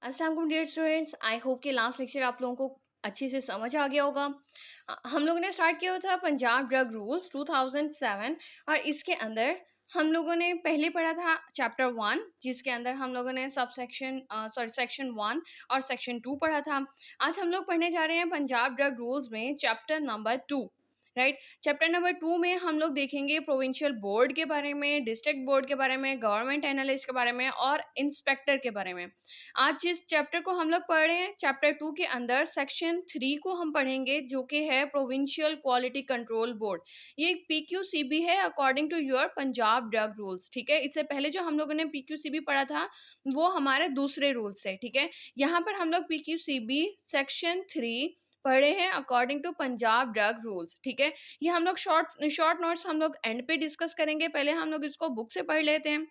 अस्सलाम वालेकुम dear students. I hope कि लास्ट लेक्चर आप लोगों को अच्छे से समझ आ गया होगा। हम लोगों ने स्टार्ट किया था पंजाब ड्रग रूल्स 2007 और इसके अंदर हम लोगों ने पहले पढ़ा था चैप्टर 1, जिसके अंदर हम लोगों ने सेक्शन 1 और सेक्शन 2 पढ़ा था। आज हम लोग पढ़ने जा रहे हैं पंजाब ड्रग रूल्स में chapter number 2। Right, chapter number 2 में हम लोग देखेंगे प्रोविंशियल बोर्ड के बारे में, डिस्ट्रिक्ट बोर्ड के बारे में, गवर्नमेंट एनालिस्ट के बारे में और इंस्पेक्टर के बारे में। आज जिस चैप्टर को हम लोग पढ़ रहे हैं चैप्टर 2 के अंदर सेक्शन 3 को हम पढ़ेंगे, जो कि है प्रोविंशियल क्वालिटी कंट्रोल बोर्ड। ये एक पीक्यूसीबी है according to your Punjab drug rules. ठीक है, इससे पहले जो हम लोगों ने पीक्यूसीबी पढ़ा था वो हमारे दूसरे रूल्स है। ठीक है, यहाँ पर हम लोग पीक्यूसीबी सेक्शन 3 पढ़े हैं according to Punjab drug rules. ठीक है, ये हम लोग शॉर्ट नोट्स हम लोग एंड पे डिस्कस करेंगे, पहले हम लोग इसको बुक से पढ़ लेते हैं।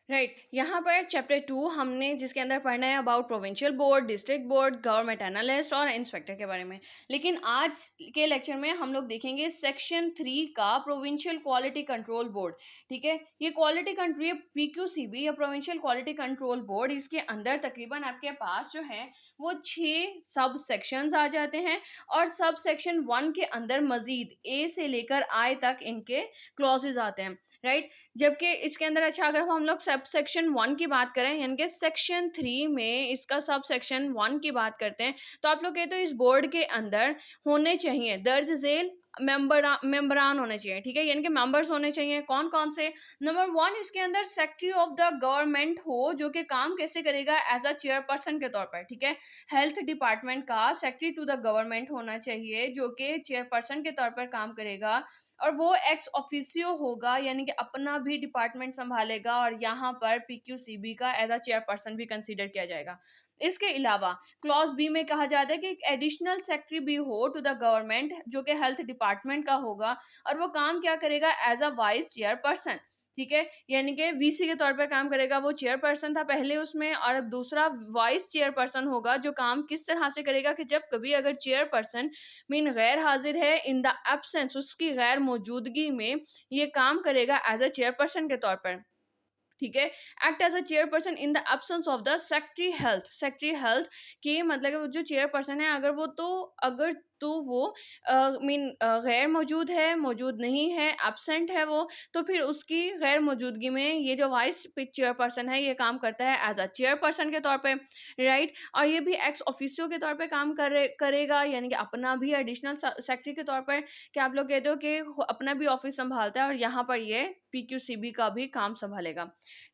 राइट, यहाँ पर चैप्टर 2 हमने जिसके अंदर पढ़ना है about provincial board, district board, government analyst और इंस्पेक्टर के बारे में। लेकिन आज के लेक्चर में हम लोग देखेंगे सेक्शन 3 का प्रोविंशियल क्वालिटी कंट्रोल बोर्ड। ठीक है, ये क्वालिटी कंट्रोल पीक्यूसीबी या प्रोविंशियल क्वालिटी कंट्रोल बोर्ड, इसके अंदर तकरीबन आपके पास जो है वो 6 सब सेक्शंस आ जाते हैं और सब सेक्शन 1 के अंदर मजीद ए से लेकर आई तक इनके क्लॉजेज आते हैं। राइट, जबकि इसके अंदर अच्छा अगर हम लोग सब सेक्शन 1 की बात करें यानी कि सेक्शन 3 में इसका सब सेक्शन 1 की बात करते हैं, तो आप लोग कहते हो इस बोर्ड के अंदर होने चाहिए दर्ज झेल मेंबरान होने चाहिए। ठीक है, यानी कि मेंबर्स होने चाहिए। कौन कौन से? नंबर 1, इसके अंदर सेक्रेटरी ऑफ द गवर्नमेंट हो, जो कि काम कैसे करेगा एज अ चेयरपर्सन के तौर पर। ठीक है, हेल्थ डिपार्टमेंट का सेक्रेटरी टू द गवर्नमेंट होना चाहिए, जो कि चेयरपर्सन के तौर पर काम करेगा और वो एक्स ऑफिसियो होगा, यानी कि अपना भी डिपार्टमेंट संभालेगा और यहाँ पर पीक्यूसीबी का एज अ चेयरपर्सन भी कंसीडर किया जाएगा। इसके अलावा क्लॉज बी में कहा जाता है कि एक एडिशनल सेक्रेटरी भी हो टू द गवर्नमेंट, जो कि हेल्थ डिपार्टमेंट का होगा और वो काम क्या करेगा एज अ वाइस चेयरपर्सन। ठीक है, यानी कि वीसी के तौर पर काम करेगा। वो चेयरपर्सन था पहले उसमें और अब दूसरा वाइस चेयरपर्सन होगा, जो काम किस तरह से करेगा कि जब कभी अगर चेयरपर्सन मीन गैर हाजिर है, इन द एब्सेंस, उसकी गैर मौजूदगी में ये काम करेगा एज अ चेयरपर्सन के तौर पर। ठीक है, act as a chairperson in the absence of the secretary health की मतलब वो जो चेयरपर्सन है अगर तो वो मीन गैर मौजूद है, मौजूद नहीं है, एब्सेंट है वो, तो फिर उसकी गैर मौजूदगी में ये जो वाइस चेयरपर्सन है ये काम करता है एज अ चेयरपर्सन के तौर पे। राइट, और ये भी एक्स ऑफिसियो के तौर पे काम करेगा, यानी कि अपना भी एडिशनल सेक्रेटरी के तौर पर कि आप लोग कहते हो कि अपना भी ऑफिस संभालता है और यहाँ पर ये पीक्यूसीबी का भी काम संभालेगा।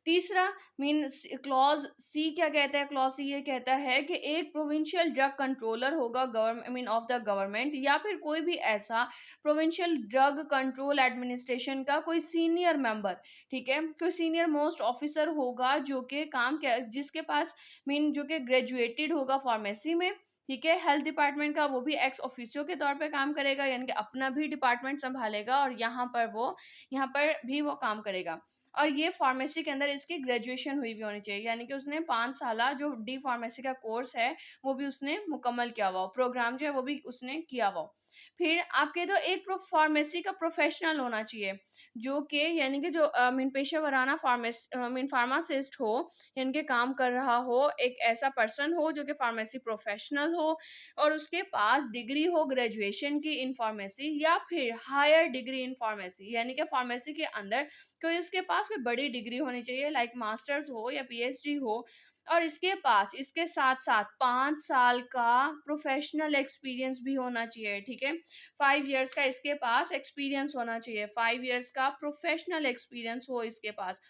तीसरा मीन क्लॉज सी क्या कहता है? क्लॉज सी ये कहता है कि एक प्रोविंशियल ड्रग कंट्रोलर होगा government mean of the government, या फिर कोई भी ऐसा प्रोविंशियल ड्रग कंट्रोल एडमिनिस्ट्रेशन का कोई सीनियर मेंबर। ठीक है, कोई सीनियर मोस्ट ऑफिसर होगा जो कि काम क्या जिसके पास मीन जो कि ग्रेजुएटेड होगा फार्मेसी में। ठीक है, हेल्थ डिपार्टमेंट का वो भी एक्स ऑफिसियो के तौर पे काम करेगा, यानी कि अपना भी डिपार्टमेंट संभालेगा और यहाँ पर भी वो काम करेगा। और ये फार्मेसी के अंदर इसकी ग्रेजुएशन हुई भी होनी चाहिए, यानी कि उसने 5 साल जो डी फार्मेसी का कोर्स है वो भी उसने मुकम्मल किया हुआ हो, प्रोग्राम जो है वो भी उसने किया हुआ हो। फिर आप कह दो एक फार्मेसी का प्रोफेशनल होना चाहिए, जो कि यानी कि जो मीन पेशेवराना मीन फार्मासिस्ट हो, यानी कि काम कर रहा हो, एक ऐसा पर्सन हो जो कि फार्मेसी प्रोफेशनल हो और उसके पास डिग्री हो ग्रेजुएशन की इन फार्मेसी या फिर हायर डिग्री इन फार्मेसी, यानी कि फार्मेसी के अंदर कोई उसके पास कोई बड़ी डिग्री होनी चाहिए, लाइक मास्टर्स हो या पीएचडी हो, और इसके पास इसके साथ साथ 5 साल का प्रोफेशनल एक्सपीरियंस भी होना चाहिए। ठीक है, 5 इयर्स का इसके पास एक्सपीरियंस होना चाहिए, 5 इयर्स का प्रोफेशनल एक्सपीरियंस हो इसके पास।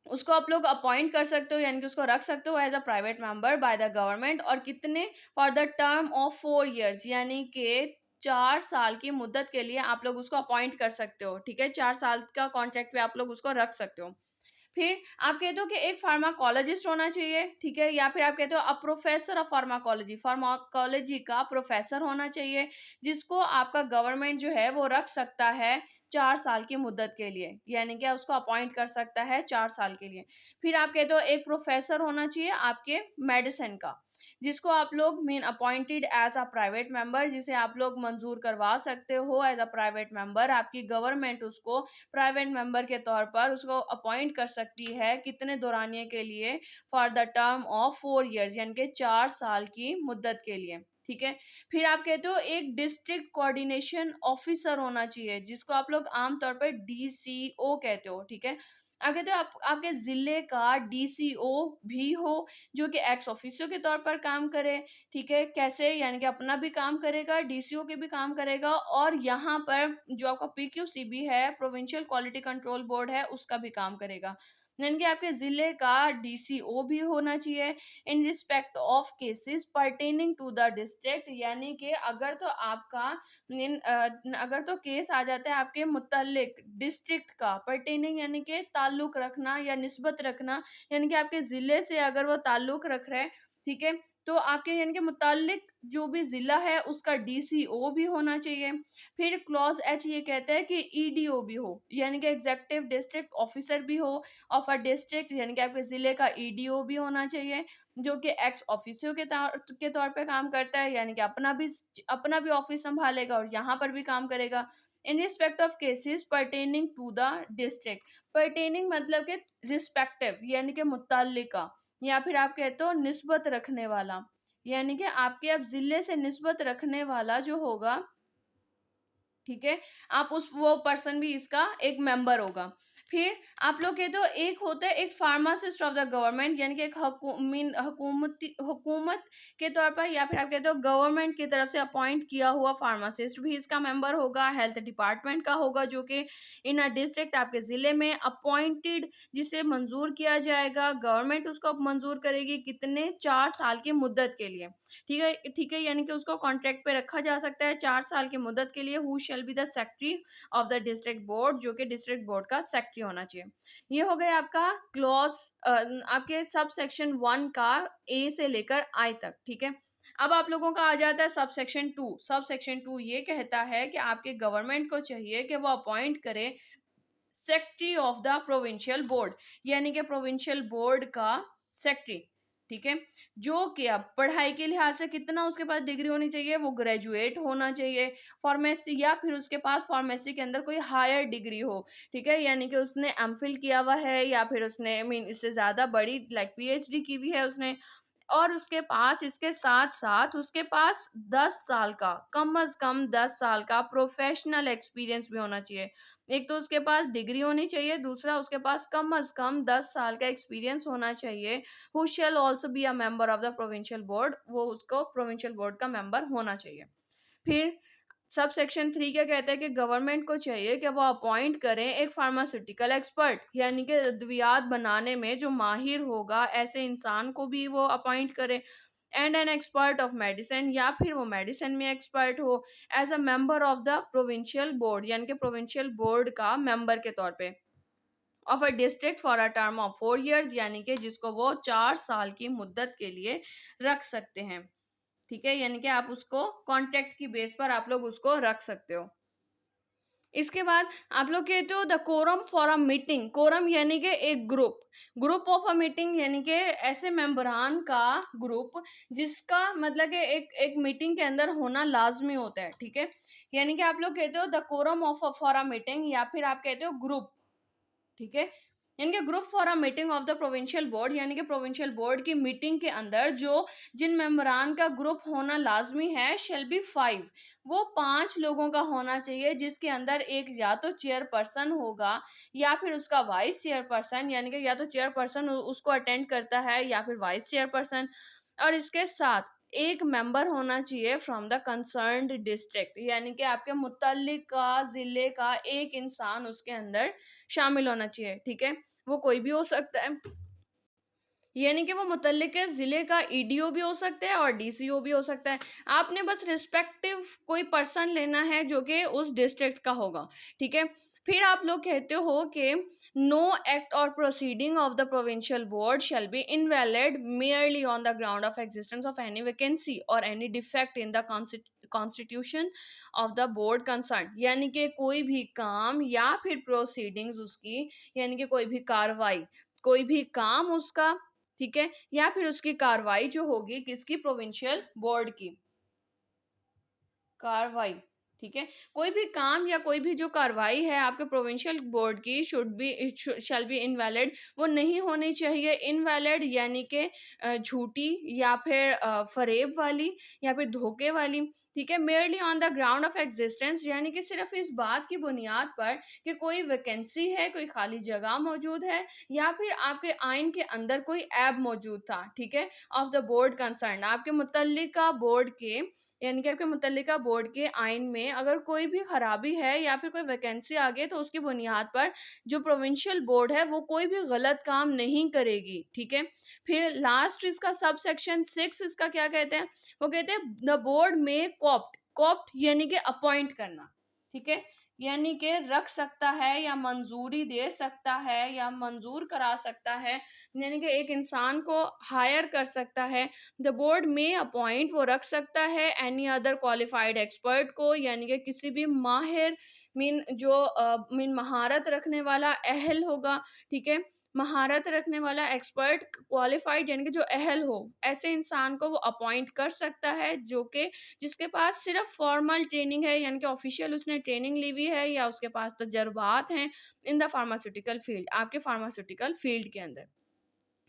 उसको आप लोग अपॉइंट कर सकते हो, यानी कि उसको रख सकते हो as a private member by the government, और कितने for the term of 4 years, यानी कि 4 साल की मुद्दत के लिए आप लोग उसको अपॉइंट कर सकते हो। ठीक है, 4 साल का कॉन्ट्रैक्ट पे आप लोग उसको रख सकते हो। फिर आप कहते हो कि एक फार्माकोलॉजिस्ट होना चाहिए। ठीक है, या फिर आप कहते हो अ प्रोफेसर ऑफ फार्माकोलॉजी का प्रोफेसर होना चाहिए, जिसको आपका गवर्नमेंट जो है वो रख सकता है 4 साल की मुद्दत के लिए, यानी कि उसको अपॉइंट कर सकता है 4 साल के लिए। फिर आप कहते हो एक प्रोफेसर होना चाहिए आपके मेडिसिन का, जिसको आप लोग mean appointed as a private member, जिसे आप लोग मंजूर करवा सकते हो एज अ प्राइवेट मेंबर। आपकी गवर्नमेंट उसको प्राइवेट मेंबर के तौर पर उसको अपॉइंट कर सकती है, कितने दौरानिए के लिए, for the term of 4 years, यानी कि 4 साल की मुद्दत के लिए, ठीक है। फिर आप कहते हो एक डिस्ट्रिक्ट कोऑर्डिनेशन ऑफिसर होना चाहिए, जिसको आप लोग आमतौर पर डीसीओ कहते हो, ठीक है। आप कहते हो आपके जिले का डीसीओ भी हो, जो कि एक्स ऑफिसियो के तौर पर काम करे, ठीक है। कैसे, यानी कि अपना भी काम करेगा, डीसीओ के भी काम करेगा, और यहाँ पर जो आपका पीक्यूसीबी है, प्रोविंशियल क्वालिटी कंट्रोल बोर्ड है, उसका भी काम करेगा। यानी कि आपके जिले का डीसीओ भी होना चाहिए in respect of cases pertaining to the district, यानी कि अगर तो आपका अगर तो केस आ जाता है आपके मुतल्लिक डिस्ट्रिक्ट का, पर्टेनिंग यानी कि ताल्लुक रखना या निस्बत रखना, यानी कि आपके ज़िले से अगर वो ताल्लुक रख रहा है, ठीक है, तो आपके यानी कि मुतल्लिक जो भी ज़िला है उसका डीसीओ भी होना चाहिए। फिर क्लॉज़ एच ये कहता है कि ईडीओ भी हो, यानी कि एग्ज़ेक्टिव डिस्ट्रिक्ट ऑफिसर भी हो ऑफ अ डिस्ट्रिक्ट, यानी कि आपके ज़िले का ईडीओ भी होना चाहिए, जो कि एक्स ऑफिसियो के तौर पे काम करता है, यानी कि अपना भी ऑफिस संभालेगा और यहाँ पर भी काम करेगा। In respect of cases pertaining to the district, pertaining मतलब कि रिस्पेक्टिव यानी कि मुतल्लिका, या फिर आप कहते हो निस्बत रखने वाला, यानी कि आपके अब जिले से निस्बत रखने वाला जो होगा, ठीक है, आप उस वो पर्सन भी इसका एक मेंबर होगा। फिर आप लोग कहते हो एक होता है एक फार्मासिस्ट ऑफ द गवर्नमेंट, यानी कि एक हुकूमत के तौर पर, या फिर आप कहते हो गवर्नमेंट की तरफ से अपॉइंट किया हुआ फार्मासिस्ट भी इसका मेंबर होगा। हेल्थ डिपार्टमेंट का होगा, जो कि इन अ डिस्ट्रिक्ट आपके ज़िले में अपॉइंटेड, जिसे मंजूर किया जाएगा, गवर्नमेंट उसको मंजूर करेगी कितने, 4 साल की मुद्दत के लिए, ठीक है, यानी कि उसको कॉन्ट्रैक्ट पे रखा जा सकता है 4 साल की मुद्दत के लिए। Who shall be the secretary of the district board, जो कि डिस्ट्रिक्ट बोर्ड का सेक्रेटरी होना चाहिए। ये हो गया आपका क्लॉज आपके सब सेक्शन 1 का ए से लेकर आई तक, ठीक है। अब आप लोगों का आ जाता है सब सेक्शन 2। सब सेक्शन 2 ये कहता है कि आपके गवर्नमेंट को चाहिए कि वो अपॉइंट करे secretary of the provincial board, यानी कि प्रोविंशियल बोर्ड का सेक्रेटरी, ठीक है, जो कि अब पढ़ाई के लिहाज से कितना उसके पास डिग्री होनी चाहिए, वो ग्रेजुएट होना चाहिए फार्मेसी, या फिर उसके पास फार्मेसी के अंदर कोई हायर डिग्री हो, ठीक है, यानी कि उसने एमफिल किया हुआ है, या फिर उसने मीन इससे ज़्यादा बड़ी लाइक पीएचडी की हुई है उसने, और उसके पास इसके साथ साथ उसके पास 10 साल का, कम अज कम 10 साल का प्रोफेशनल एक्सपीरियंस भी होना चाहिए। एक तो उसके पास डिग्री होनी चाहिए, दूसरा उसके पास कम अज कम 10 साल का एक्सपीरियंस होना चाहिए। Who shall also be a member of the provincial board, वो उसको प्रोविंशियल बोर्ड का मेंबर होना चाहिए। फिर सब सेक्शन 3 क्या कहता है कि गवर्नमेंट को चाहिए कि वो अपॉइंट करें एक फार्मास्यूटिकल एक्सपर्ट, यानी कि अद्वियात बनाने में जो माहिर होगा, ऐसे इंसान को भी वो अपॉइंट करे, and an expert of medicine, या फिर वो मेडिसिन में एक्सपर्ट हो, as a member of the provincial board, यानी कि प्रोविंशियल बोर्ड का मेंबर के तौर पे, of a district for a term of 4 years, यानी कि जिसको वो 4 साल की मुद्दत के लिए रख सकते हैं, ठीक है, यानी कि आप उसको कॉन्ट्रैक्ट की बेस पर आप लोग उसको रख सकते हो। इसके बाद आप लोग कहते हो the quorum for a meeting, quorum यानी कि एक ग्रुप ऑफ अ मीटिंग, यानी कि ऐसे मेंबरान का ग्रुप जिसका मतलब कि एक मीटिंग के अंदर होना लाजमी होता है, ठीक है, यानी कि आप लोग कहते हो the quorum of for a meeting, या फिर आप कहते हो ग्रुप, ठीक है, यानी कि group for a meeting of the provincial board, यानी कि प्रोविंशियल बोर्ड की मीटिंग के अंदर जो जिन मेंबरान का ग्रुप होना लाजमी है, शेल बी 5, वो 5 लोगों का होना चाहिए, जिसके अंदर एक या तो चेयरपर्सन होगा, या फिर उसका वाइस चेयरपर्सन, यानी कि या तो चेयरपर्सन उसको अटेंड करता है, या फिर वाइस चेयरपर्सन, और इसके साथ एक मेंबर होना चाहिए फ्रॉम द कंसर्न्ड डिस्ट्रिक्ट, यानी कि आपके मुतल्लिका ज़िले का एक इंसान उसके अंदर शामिल होना चाहिए, ठीक है, वो कोई भी हो सकता है, यानी कि वो मुतल्लिक ज़िले का ईडीओ भी हो सकता है और डीसीओ भी हो सकता है। आपने बस रिस्पेक्टिव कोई पर्सन लेना है जो कि उस डिस्ट्रिक्ट का होगा, ठीक है। फिर आप लोग कहते हो कि no act or proceeding of the provincial board shall be invalid merely on the ground of existence of any vacancy or any defect in the constitution of the board concern, यानी कि कोई भी काम या फिर प्रोसीडिंग्स उसकी, यानी कि कोई भी कार्रवाई, कोई भी काम उसका, ठीक है, या फिर उसकी कार्रवाई जो होगी किसकी, प्रोविंशियल बोर्ड की कार्रवाई, ठीक है, कोई भी काम या कोई भी जो कार्रवाई है आपके प्रोविंशियल बोर्ड की शैल बी इनवैलिड, वो नहीं होनी चाहिए इनवैलिड, यानी कि झूठी या फिर फरेब वाली या फिर धोखे वाली, ठीक है, merely on the ground of existence, यानी कि सिर्फ इस बात की बुनियाद पर कि कोई वैकेंसी है, कोई खाली जगह मौजूद है, या फिर आपके आइन के अंदर कोई ऐब मौजूद था, ठीक है, ऑफ द बोर्ड कंसर्न, आपके मुतल्लिका बोर्ड के, यानी कि आपके मुतल्लिका बोर्ड के आइन में अगर कोई भी खराबी है या फिर कोई वैकेंसी आ गई, तो उसकी बुनियाद पर जो प्रोविंशियल बोर्ड है वो कोई भी गलत काम नहीं करेगी, ठीक है। फिर लास्ट इसका सब सेक्शन 6 इसका क्या कहते हैं, वो कहते हैं द बोर्ड में कॉप्ट यानी कि अपॉइंट करना, ठीक है, यानी कि रख सकता है या मंजूरी दे सकता है या मंजूर करा सकता है, यानी कि एक इंसान को हायर कर सकता है। द बोर्ड में अपॉइंट वो रख सकता है एनी अदर क्वालिफाइड एक्सपर्ट को, यानी कि किसी भी माहिर मीन महारत रखने वाला अहल होगा, ठीक है, महारत रखने वाला एक्सपर्ट क्वालिफाइड यानी कि जो अहल हो, ऐसे इंसान को वो अपॉइंट कर सकता है जो कि जिसके पास सिर्फ फॉर्मल ट्रेनिंग है, यानी कि ऑफिशियल उसने ट्रेनिंग ली हुई है या उसके पास तजर्बात हैं इन द फार्मास्यूटिकल फील्ड, आपके फार्मास्यूटिकल फील्ड के अंदर,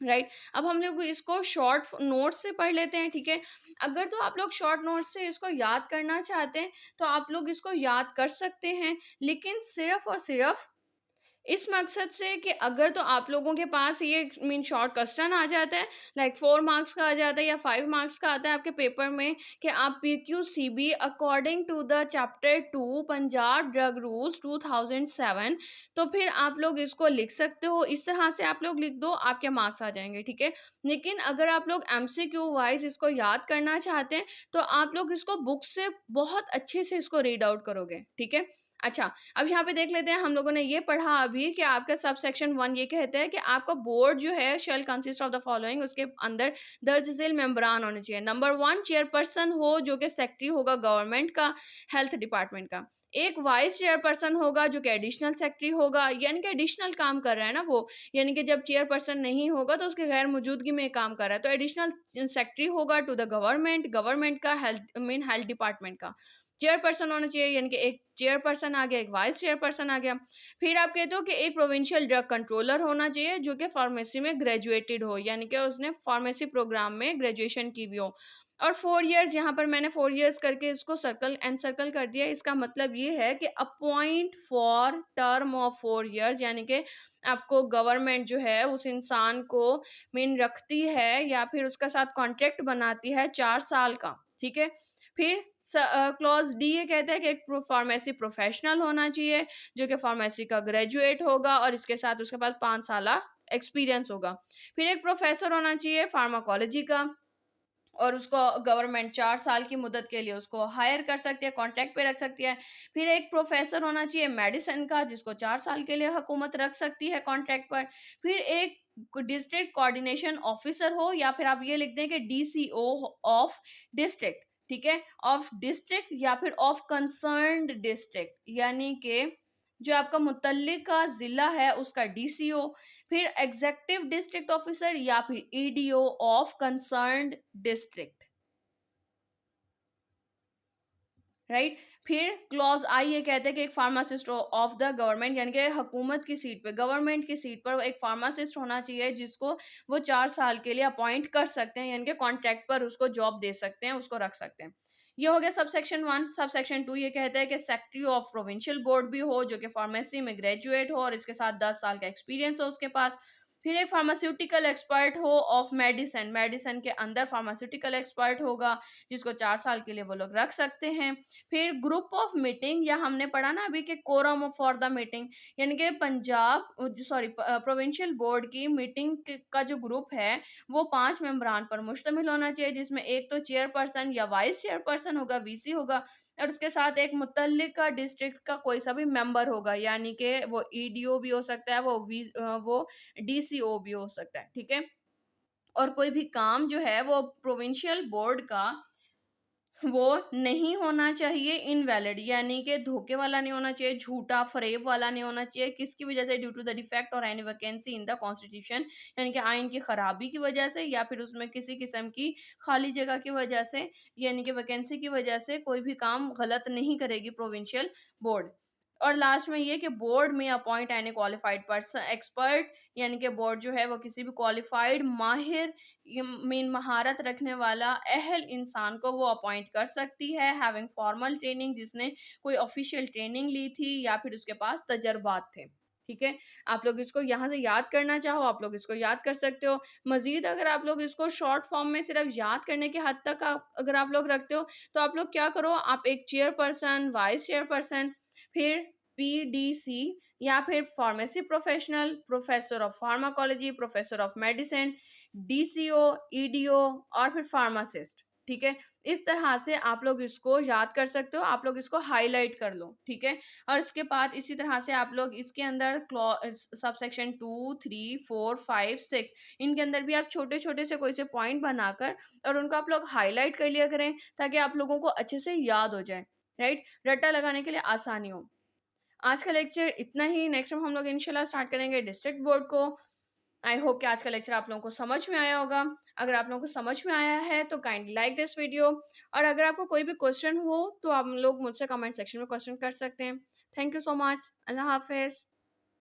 राइट। अब हम लोग इसको शॉर्ट नोट से पढ़ लेते हैं, ठीक है। अगर तो आप लोग शॉर्ट नोट से इसको याद करना चाहते हैं तो आप लोग इसको याद कर सकते हैं, लेकिन सिर्फ और सिर्फ इस मकसद से कि अगर तो आप लोगों के पास ये मीन शॉर्ट क्वेश्चन आ जाता है, लाइक 4 मार्क्स का आ जाता है या 5 मार्क्स का आता है आपके पेपर में कि आप PQCB according to the chapter 2 Punjab drug rules 2007, तो फिर आप लोग इसको लिख सकते हो, इस तरह से आप लोग लिख दो, आपके मार्क्स आ जाएंगे, ठीक है। लेकिन अगर आप लोग MCQ वाइज इसको याद करना चाहते हैं तो आप लोग इसको बुक से बहुत अच्छे से इसको रीड आउट करोगे, ठीक है। अच्छा, अब यहाँ पे देख लेते हैं, हम लोगों ने ये पढ़ा अभी कि आपका सब सेक्शन 1 ये कहता है कि आपका बोर्ड जो है shall consist of the following, उसके अंदर दर्ज झेल मेंबरान होने चाहिए। नंबर 1 चेयरपर्सन हो जो कि सेक्रेटरी होगा गवर्नमेंट का, हेल्थ डिपार्टमेंट का। एक वाइस चेयरपर्सन होगा जो कि एडिशनल सेक्रेटरी होगा, यानी कि एडिशनल काम कर रहा है ना वो, यानी कि जब चेयरपर्सन नहीं होगा तो उसके गैर मौजूदगी में काम कर रहा है, तो एडिशनल सेक्रेटरी होगा टू द गवर्नमेंट का हेल्थ डिपार्टमेंट का चेयरपर्सन होना चाहिए, यानी कि एक चेयरपर्सन आ गया, एक वाइस चेयरपर्सन आ गया। फिर आप कहते हो कि एक प्रोविंशियल ड्रग कंट्रोलर होना चाहिए जो कि फार्मेसी में ग्रेजुएटेड हो, यानी कि उसने फार्मेसी प्रोग्राम में ग्रेजुएशन की हुई हो, और 4 इयर्स, यहाँ पर मैंने 4 इयर्स करके इसको सर्कल कर दिया। इसका मतलब ये है कि appoint for term of 4 years, यानी कि आपको गवर्नमेंट जो है उस इंसान को मीन रखती है या फिर उसका साथ कॉन्ट्रैक्ट बनाती है 4 साल का, ठीक है। फिर क्लॉज डी ये कहता है कि एक फार्मेसी प्रोफेशनल होना चाहिए जो कि फार्मेसी का ग्रेजुएट होगा और इसके साथ उसके पास 5 साल एक्सपीरियंस होगा। फिर एक प्रोफेसर होना चाहिए फार्माकोलॉजी का और उसको गवर्नमेंट 4 साल की मुद्दत के लिए उसको हायर कर सकती है, कॉन्ट्रैक्ट पे रख सकती है। फिर एक प्रोफेसर होना चाहिए मेडिसिन का जिसको 4 साल के लिए हुकूमत रख सकती है कॉन्ट्रैक्ट पर। फिर एक डिस्ट्रिक्ट कोऑर्डिनेशन ऑफिसर हो या फिर आप ये लिख दें कि DCO ऑफ डिस्ट्रिक्ट, ठीक है, ऑफ डिस्ट्रिक्ट या फिर ऑफ कंसर्न्ड डिस्ट्रिक्ट, यानी कि जो आपका मुतल्लिका जिला है उसका DCO। फिर एग्जेक्टिव डिस्ट्रिक्ट ऑफिसर या फिर EDO of concerned district, right. फिर क्लॉज आई ये कहते हैं कि एक फार्मासिस्ट ऑफ द गवर्नमेंट, यानी कि हुकूमत की सीट पे, गवर्नमेंट की सीट पर एक फार्मासिस्ट होना चाहिए जिसको वो 4 साल के लिए अपॉइंट कर सकते हैं, यानी कि कॉन्ट्रैक्ट पर उसको जॉब दे सकते हैं, उसको रख सकते हैं। ये हो गया सब सेक्शन 1। सब सेक्शन 2 ये कहता है कि सेक्रेटरी ऑफ प्रोविंशियल बोर्ड भी हो जो कि फार्मेसी में ग्रेजुएट हो और इसके साथ 10 साल का एक्सपीरियंस हो उसके पास। फिर एक फार्मास्यूटिकल एक्सपर्ट हो ऑफ मेडिसिन, मेडिसिन के अंदर फार्मास्यूटिकल एक्सपर्ट होगा जिसको 4 साल के लिए वो लोग रख सकते हैं। फिर ग्रुप ऑफ मीटिंग, या हमने पढ़ा ना अभी कि कोरम फॉर द मीटिंग, यानी कि प्रोविंशियल बोर्ड की मीटिंग का जो ग्रुप है वो 5 मेंबरान पर मुश्तमिल होना चाहिए, जिसमें एक तो चेयरपर्सन या वाइस चेयरपर्सन होगा, VC होगा, और उसके साथ एक मुतल्लिका डिस्ट्रिक्ट का कोई सा भी मेंबर होगा, यानी कि वो EDO भी हो सकता है, वो DCO भी हो सकता है, ठीक है। और कोई भी काम जो है वो प्रोविंशियल बोर्ड का वो नहीं होना चाहिए इनवैलिड, यानी कि धोखे वाला नहीं होना चाहिए, झूठा फरेब वाला नहीं होना चाहिए। किसकी वजह से? ड्यू टू द डिफेक्ट और any vacancy in the constitution, यानी कि आइन की खराबी की वजह से, या फिर उसमें किसी किस्म की खाली जगह की वजह से, यानी कि वैकेंसी की वजह से कोई भी काम गलत नहीं करेगी प्रोविंशियल बोर्ड। और लास्ट में ये कि बोर्ड में appoint any qualified person expert, यानी कि बोर्ड जो है वो किसी भी क्वालिफाइड माहिर मेन महारत रखने वाला अहल इंसान को वो अपॉइंट कर सकती है, हैविंग फॉर्मल ट्रेनिंग, जिसने कोई ऑफिशियल ट्रेनिंग ली थी या फिर उसके पास तजर्बात थे। ठीक है, आप लोग इसको यहाँ से याद करना चाहो आप लोग इसको याद कर सकते हो। मजीद अगर आप लोग इसको शॉर्ट फॉर्म में सिर्फ याद करने के हद तक अगर आप लोग रखते हो, तो आप लोग क्या करो, आप एक चेयरपर्सन, वाइस चेयरपर्सन, फिर पीडीसी, या फिर pharmacy professional, professor of pharmacology, professor of medicine, DCO, EDO, और फिर फार्मासिस्ट। ठीक है, इस तरह से आप लोग इसको याद कर सकते हो, आप लोग इसको हाईलाइट कर लो। ठीक है, और इसके बाद इसी तरह से आप लोग इसके अंदर सब सेक्शन 2, 3, 4, 5, 6 इनके अंदर भी आप छोटे छोटे से कोई से पॉइंट बनाकर और उनको आप लोग हाईलाइट कर लिया करें, ताकि आप लोगों को अच्छे से याद हो जाए। राइट, रट्टा लगाने के लिए आसानी हो। आज का लेक्चर इतना ही। नेक्स्ट टाइम हम लोग इंशाल्लाह स्टार्ट करेंगे डिस्ट्रिक्ट बोर्ड को। आई होप कि आज का लेक्चर आप लोगों को समझ में आया होगा। अगर आप लोगों को समझ में आया है तो काइंडली लाइक दिस वीडियो, और अगर आपको कोई भी क्वेश्चन हो तो आप लोग मुझसे कमेंट सेक्शन में क्वेश्चन कर सकते हैं। Thank you so much. अल्लाह हाफिज़।